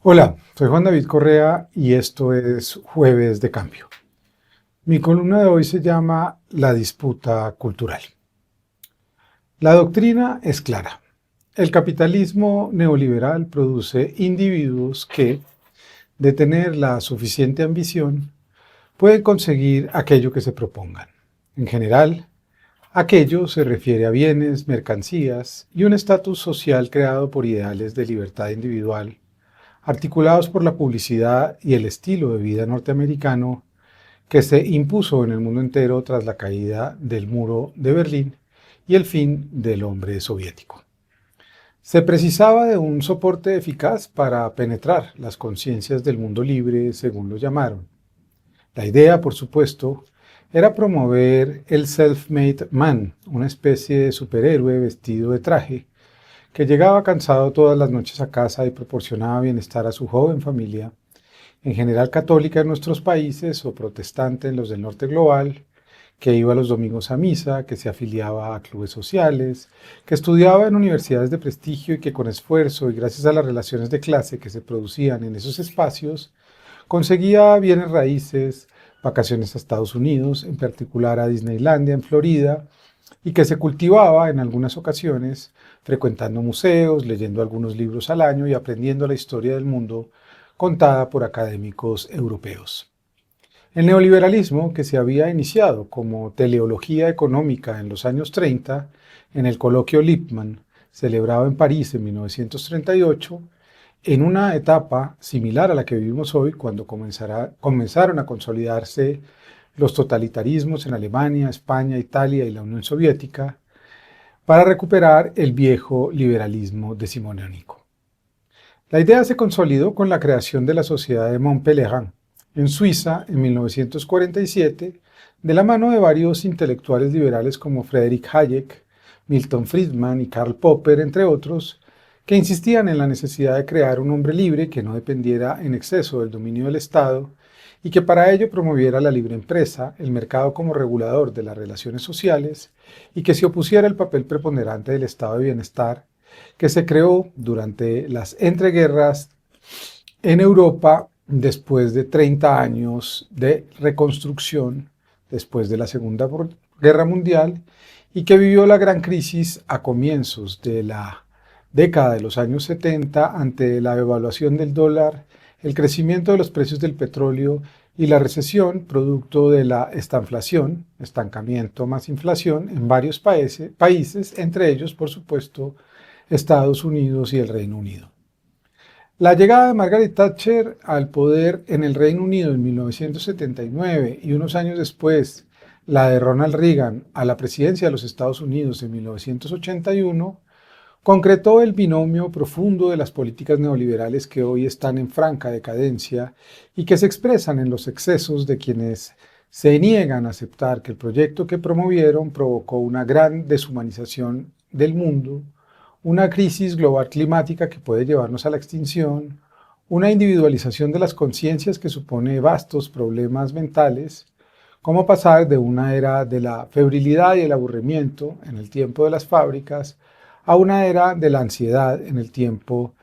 Hola, soy Juan David Correa y esto es Jueves de Cambio. Mi columna de hoy se llama La disputa cultural. La doctrina es clara. El capitalismo neoliberal produce individuos que, de tener la suficiente ambición, pueden conseguir aquello que se propongan. En general, aquello se refiere a bienes, mercancías y un estatus social creado por ideales de libertad individual articulados por la publicidad y el estilo de vida norteamericano que se impuso en el mundo entero tras la caída del muro de Berlín y el fin del hombre soviético. Se precisaba de un soporte eficaz para penetrar las conciencias del mundo libre, según lo llamaron. La idea, por supuesto, era promover el self-made man, una especie de superhéroe vestido de traje, que llegaba cansado todas las noches a casa y proporcionaba bienestar a su joven familia, en general católica en nuestros países o protestante en los del norte global, que iba los domingos a misa, que se afiliaba a clubes sociales, que estudiaba en universidades de prestigio y que con esfuerzo y gracias a las relaciones de clase que se producían en esos espacios, conseguía bienes raíces, vacaciones a Estados Unidos, en particular a Disneylandia en Florida, y que se cultivaba en algunas ocasiones frecuentando museos, leyendo algunos libros al año y aprendiendo la historia del mundo contada por académicos europeos. El neoliberalismo, que se había iniciado como teleología económica en los años 30, en el coloquio Lippmann, celebrado en París en 1938, en una etapa similar a la que vivimos hoy, cuando comenzaron a consolidarse los totalitarismos en Alemania, España, Italia y la Unión Soviética, para recuperar el viejo liberalismo decimonónico. La idea se consolidó con la creación de la Sociedad de Mont-Pelerin, en Suiza, en 1947, de la mano de varios intelectuales liberales como Friedrich Hayek, Milton Friedman y Karl Popper, entre otros, que insistían en la necesidad de crear un hombre libre que no dependiera en exceso del dominio del Estado y que para ello promoviera la libre empresa, el mercado como regulador de las relaciones sociales y que se opusiera al papel preponderante del estado de bienestar que se creó durante las entreguerras en Europa después de 30 años de reconstrucción después de la Segunda Guerra Mundial y que vivió la gran crisis a comienzos de la década de los años 70 ante la devaluación del dólar, el crecimiento de los precios del petróleo y la recesión producto de la estanflación, estancamiento más inflación en varios países, entre ellos, por supuesto, Estados Unidos y el Reino Unido. La llegada de Margaret Thatcher al poder en el Reino Unido en 1979 y unos años después la de Ronald Reagan a la presidencia de los Estados Unidos en 1981 concretó el binomio profundo de las políticas neoliberales que hoy están en franca decadencia y que se expresan en los excesos de quienes se niegan a aceptar que el proyecto que promovieron provocó una gran deshumanización del mundo, una crisis global climática que puede llevarnos a la extinción, una individualización de las conciencias que supone vastos problemas mentales, cómo pasar de una era de la febrilidad y el aburrimiento en el tiempo de las fábricas a una era de la ansiedad en el tiempo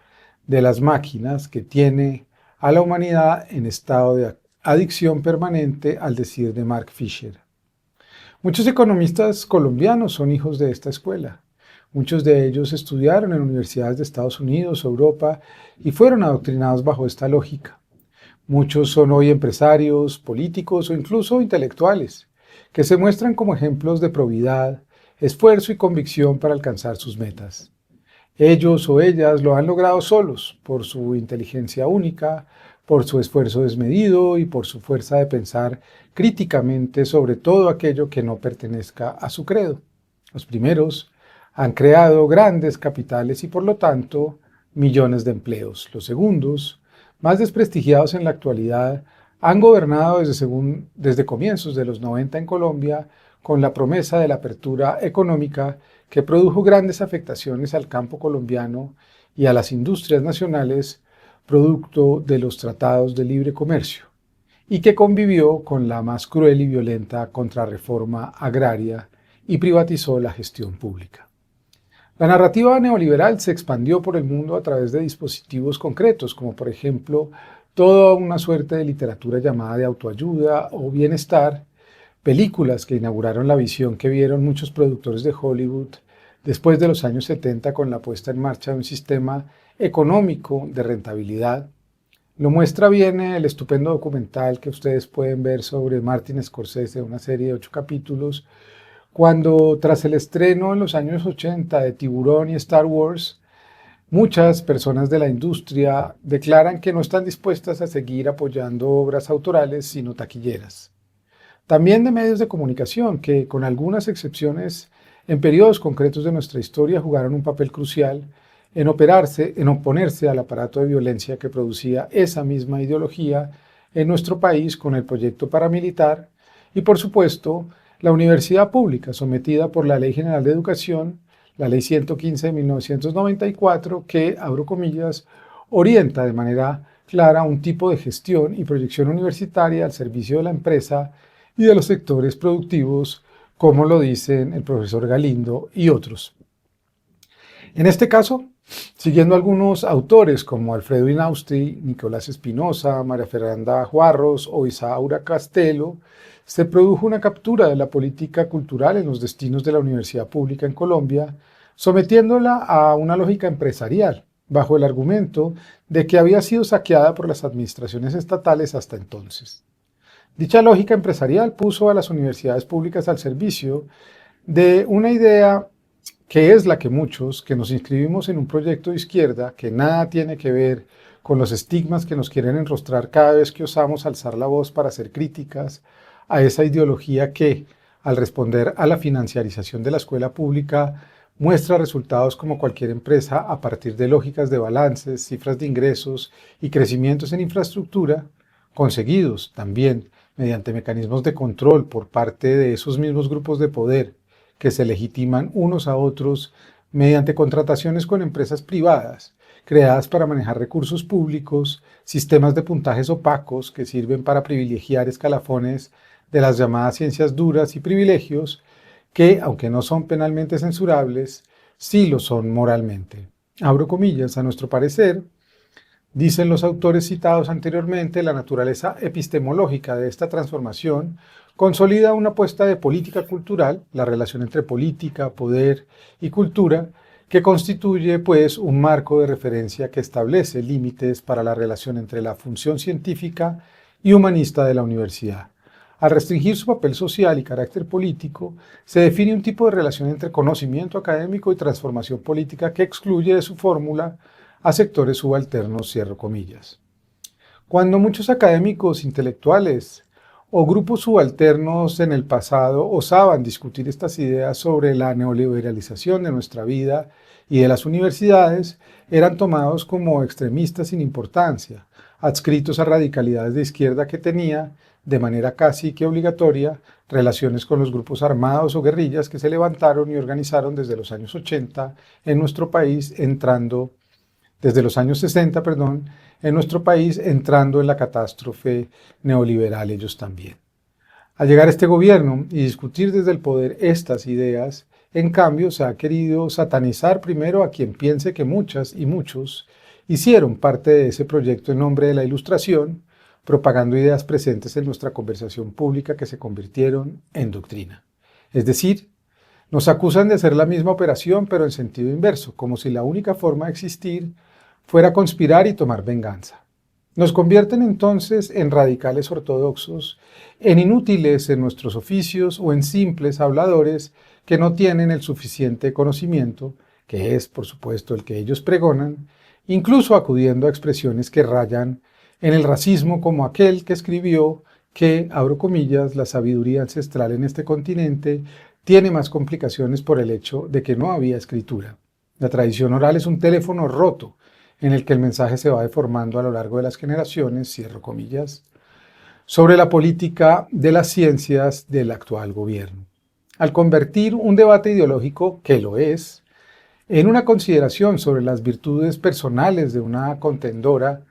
de las máquinas que tiene a la humanidad en estado de adicción permanente, al decir de Mark Fisher. Muchos economistas colombianos son hijos de esta escuela. Muchos de ellos estudiaron en universidades de Estados Unidos, Europa y fueron adoctrinados bajo esta lógica. Muchos son hoy empresarios, políticos o incluso intelectuales, que se muestran como ejemplos de probidad, esfuerzo y convicción para alcanzar sus metas. Ellos o ellas lo han logrado solos, por su inteligencia única, por su esfuerzo desmedido y por su fuerza de pensar críticamente sobre todo aquello que no pertenezca a su credo. Los primeros han creado grandes capitales y por lo tanto millones de empleos. Los segundos, más desprestigiados en la actualidad, han gobernado desde comienzos de los 90 en Colombia con la promesa de la apertura económica que produjo grandes afectaciones al campo colombiano y a las industrias nacionales producto de los tratados de libre comercio y que convivió con la más cruel y violenta contrarreforma agraria y privatizó la gestión pública. La narrativa neoliberal se expandió por el mundo a través de dispositivos concretos, como por ejemplo toda una suerte de literatura llamada de autoayuda o bienestar, películas que inauguraron la visión que vieron muchos productores de Hollywood después de los años 70 con la puesta en marcha de un sistema económico de rentabilidad. Lo muestra bien el estupendo documental que ustedes pueden ver sobre Martin Scorsese, una serie de 8 capítulos, cuando tras el estreno en los años 80 de Tiburón y Star Wars, muchas personas de la industria declaran que no están dispuestas a seguir apoyando obras autorales, sino taquilleras. También de medios de comunicación que, con algunas excepciones, en periodos concretos de nuestra historia jugaron un papel crucial en oponerse al aparato de violencia que producía esa misma ideología en nuestro país con el proyecto paramilitar y, por supuesto, la universidad pública, sometida por la Ley General de Educación, la Ley 115 de 1994, que, abro comillas, orienta de manera clara un tipo de gestión y proyección universitaria al servicio de la empresa y de los sectores productivos, como lo dicen el profesor Galindo y otros. En este caso, siguiendo algunos autores como Alfredo Inausti, Nicolás Espinosa, María Fernanda Juarros o Isaura Castelo, se produjo una captura de la política cultural en los destinos de la universidad pública en Colombia, sometiéndola a una lógica empresarial, bajo el argumento de que había sido saqueada por las administraciones estatales hasta entonces. Dicha lógica empresarial puso a las universidades públicas al servicio de una idea que es la que muchos que nos inscribimos en un proyecto de izquierda que nada tiene que ver con los estigmas que nos quieren enrostrar cada vez que osamos alzar la voz para hacer críticas a esa ideología que, al responder a la financiarización de la escuela pública, muestra resultados como cualquier empresa a partir de lógicas de balances, cifras de ingresos y crecimientos en infraestructura, conseguidos también mediante mecanismos de control por parte de esos mismos grupos de poder que se legitiman unos a otros mediante contrataciones con empresas privadas, creadas para manejar recursos públicos, sistemas de puntajes opacos que sirven para privilegiar escalafones de las llamadas ciencias duras y privilegios que, aunque no son penalmente censurables, sí lo son moralmente. Abro comillas, a nuestro parecer, dicen los autores citados anteriormente, la naturaleza epistemológica de esta transformación consolida una apuesta de política cultural, la relación entre política, poder y cultura, que constituye pues un marco de referencia que establece límites para la relación entre la función científica y humanista de la universidad. Al restringir su papel social y carácter político, se define un tipo de relación entre conocimiento académico y transformación política que excluye de su fórmula a sectores subalternos, cierro comillas. Cuando muchos académicos intelectuales o grupos subalternos en el pasado osaban discutir estas ideas sobre la neoliberalización de nuestra vida y de las universidades, eran tomados como extremistas sin importancia, adscritos a radicalidades de izquierda que tenía, de manera casi que obligatoria, relaciones con los grupos armados o guerrillas que se levantaron y organizaron desde los años 80 en nuestro país, desde los años 60, en nuestro país, entrando en la catástrofe neoliberal ellos también. Al llegar a este gobierno y discutir desde el poder estas ideas, en cambio se ha querido satanizar primero a quien piense que muchas y muchos hicieron parte de ese proyecto en nombre de la ilustración, propagando ideas presentes en nuestra conversación pública que se convirtieron en doctrina. Es decir, nos acusan de hacer la misma operación pero en sentido inverso, como si la única forma de existir fuera conspirar y tomar venganza. Nos convierten entonces en radicales ortodoxos, en inútiles en nuestros oficios o en simples habladores que no tienen el suficiente conocimiento, que es, por supuesto, el que ellos pregonan, incluso acudiendo a expresiones que rayan en el racismo como aquel que escribió que, abro comillas, la sabiduría ancestral en este continente tiene más complicaciones por el hecho de que no había escritura. La tradición oral es un teléfono roto en el que el mensaje se va deformando a lo largo de las generaciones, cierro comillas, sobre la política de las ciencias del actual gobierno. Al convertir un debate ideológico, que lo es, en una consideración sobre las virtudes personales de una contendora,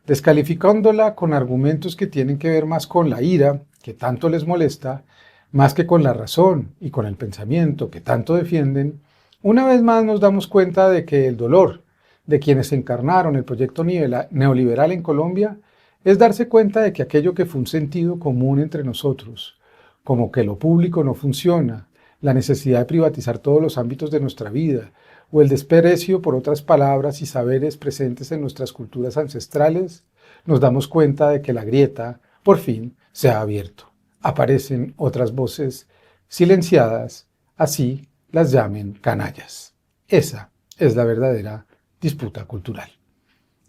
descalificándola con argumentos que tienen que ver más con la ira, que tanto les molesta, más que con la razón y con el pensamiento que tanto defienden, Una vez más nos damos cuenta de que el dolor de quienes encarnaron el proyecto neoliberal en Colombia es darse cuenta de que aquello que fue un sentido común entre nosotros, como que lo público no funciona, la necesidad de privatizar todos los ámbitos de nuestra vida, o el desprecio por otras palabras y saberes presentes en nuestras culturas ancestrales, nos damos cuenta de que la grieta, por fin, se ha abierto. Aparecen otras voces silenciadas, así las llamen canallas. Esa es la verdadera disputa cultural.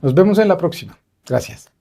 Nos vemos en la próxima. Gracias.